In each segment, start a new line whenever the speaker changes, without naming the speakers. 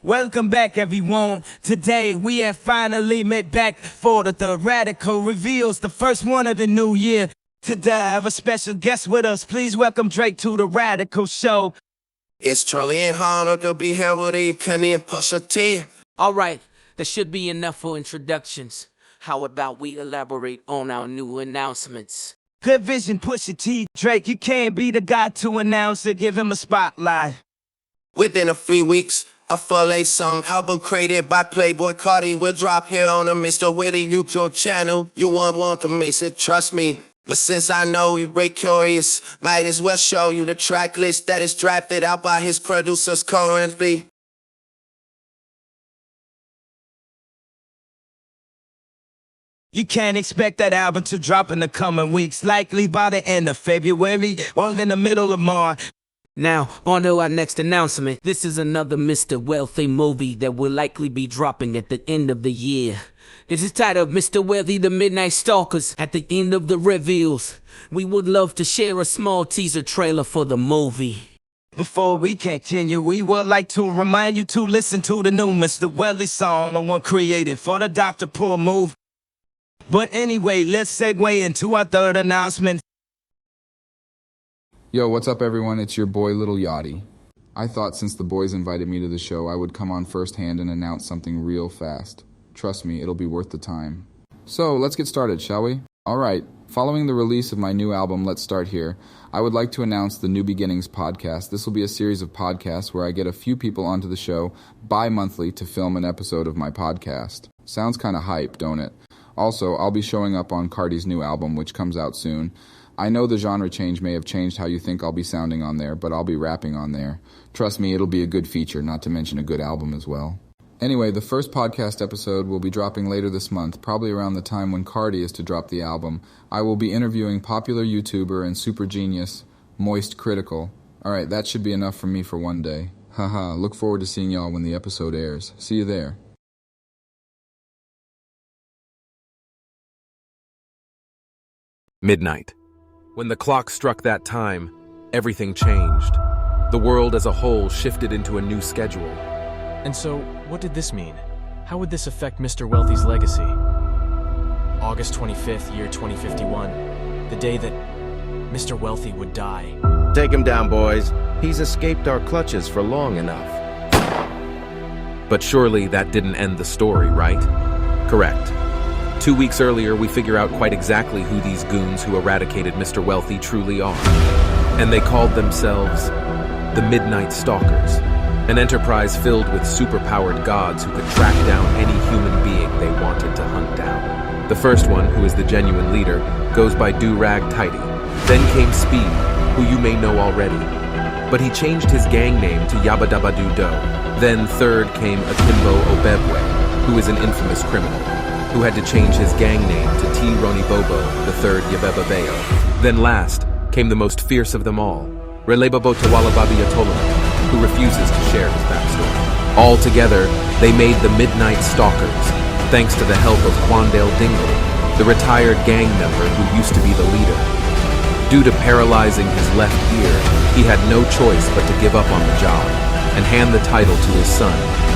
Welcome back, everyone. Today we have finally met back for the Radical Reveals, the first one of the new year. Today I have a special guest with us. Please welcome Drake to the Radical Show.
It's Charlie and Hunter to be held with a penny and Pusha T.
Alright, that should be enough for introductions. How about we elaborate on our new announcements?
Good vision, Pusha T. Drake, you can't be the guy to announce it. Give him a spotlight.
Within a few weeks, a full-length song album created by Playboy Carti will drop here on the Mr. Witty YouTube channel. You won't want to miss it, trust me. But since I know you're very curious, might as well show you the track list that is drafted out by his producers currently.
You can't expect that album to drop in the coming weeks, likely by the end of February or in the middle of March.
Now, on to our next announcement. This is another Mr. Wealthy movie that will likely be dropping at the end of the year. It is titled Mr. Wealthy, The Midnight Stalkers. At the end of the reveals, we would love to share a small teaser trailer for the movie.
Before we continue, we would like to remind you to listen to the new Mr. Wealthy song, the one created for the Dr. Poor movie. But anyway, let's segue into our third announcement.
Yo, what's up everyone? It's your boy Little Yachty. I thought since the boys invited me to the show, I would come on firsthand and announce something real fast. Trust me, it'll be worth the time. So, let's get started, shall we? Alright, following the release of my new album, Let's Start Here, I would like to announce the New Beginnings podcast. This will be a series of podcasts where I get a few people onto the show bi-monthly to film an episode of my podcast. Sounds kinda hype, don't it? Also, I'll be showing up on Carti's new album, which comes out soon. I know the genre change may have changed how you think I'll be sounding on there, but I'll be rapping on there. Trust me, it'll be a good feature, not to mention a good album as well. Anyway, the first podcast episode will be dropping later this month, probably around the time when Carti is to drop the album. I will be interviewing popular YouTuber and super genius, Moist Critical. Alright, that should be enough from me for one day. Haha, look forward to seeing y'all when the episode airs. See you there.
Midnight. When the clock struck that time, everything changed. The world as a whole shifted into a new schedule.
And so, what did this mean? How would this affect Mr. Wealthy's legacy? August 25th, year 2051, the day that Mr. Wealthy would die.
Take him down, boys. He's escaped our clutches for long enough.
But surely that didn't end the story, right? Correct. 2 weeks earlier, we figure out quite exactly who these goons who eradicated Mr. Wealthy truly are. And they called themselves the Midnight Stalkers, an enterprise filled with superpowered gods who could track down any human being they wanted to hunt down. The first one, who is the genuine leader, goes by Do-Rag Tighty. Then came Speed, who you may know already. But he changed his gang name to Yabba Dabba Doo Do. Then third came Akimbo Obebwe, who is an infamous criminal, who had to change his gang name to T. Roni Bobo, the third Yabeba Bayo. Then last came the most fierce of them all, Relebabo Tawala Babi Atolama, who refuses to share his backstory. All together, they made the Midnight Stalkers, thanks to the help of Quandale Dingle, the retired gang member who used to be the leader. Due to paralyzing his left ear, he had no choice but to give up on the job and hand the title to his son,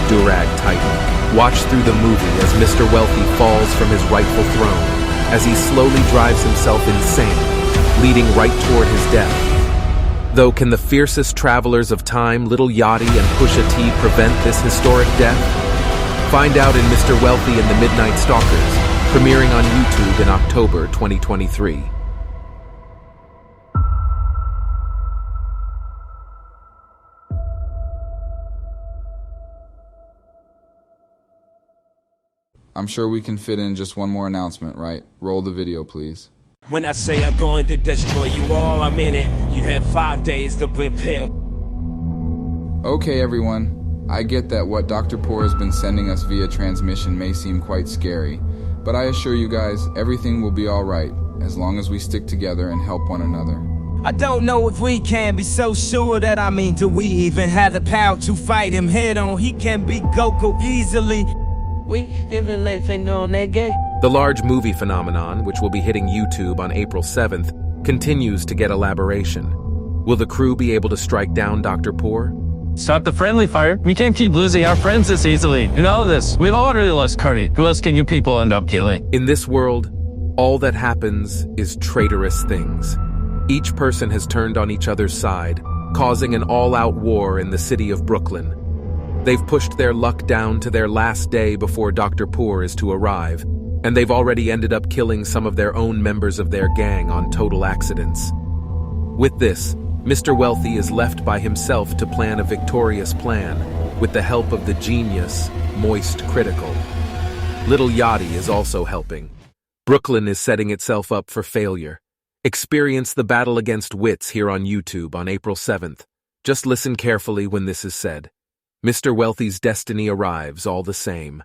Do-Rag Tighty. Watch through the movie as Mr. Wealthy falls from his rightful throne, as he slowly drives himself insane, leading right toward his death. Though can the fiercest travelers of time, Little Yachty and Pusha T, prevent this historic death? Find out in Mr. Wealthy and the Midnight Stalkers, premiering on YouTube in October 2023.
I'm sure we can fit in just one more announcement, right? Roll the video, please.
When I say I'm going to destroy you all, I'm in it. You have 5 days to prepare.
Okay, everyone. I get that what Dr. Poor has been sending us via transmission may seem quite scary, but I assure you guys, everything will be alright, as long as we stick together and help one another.
I don't know if we can be so sure that do we even have the power to fight him head on? He can beat Goku easily.
We even let they know they gay.
The large movie phenomenon, which will be hitting YouTube on April 7th, continues to get elaboration. Will the crew be able to strike down Dr. Poor?
Stop the friendly fire. We can't keep losing our friends this easily. You know this. We've already lost Cardi. Who else can you people end up killing?
In this world, all that happens is traitorous things. Each person has turned on each other's side, causing an all-out war in the city of Brooklyn. They've pushed their luck down to their last day before Dr. Poor is to arrive, and they've already ended up killing some of their own members of their gang on total accidents. With this, Mr. Wealthy is left by himself to plan a victorious plan, with the help of the genius, Moist Critical. Little Yachty is also helping. Brooklyn is setting itself up for failure. Experience the battle against wits here on YouTube on April 7th. Just listen carefully when this is said. Mr. Wealthy's destiny arrives all the same.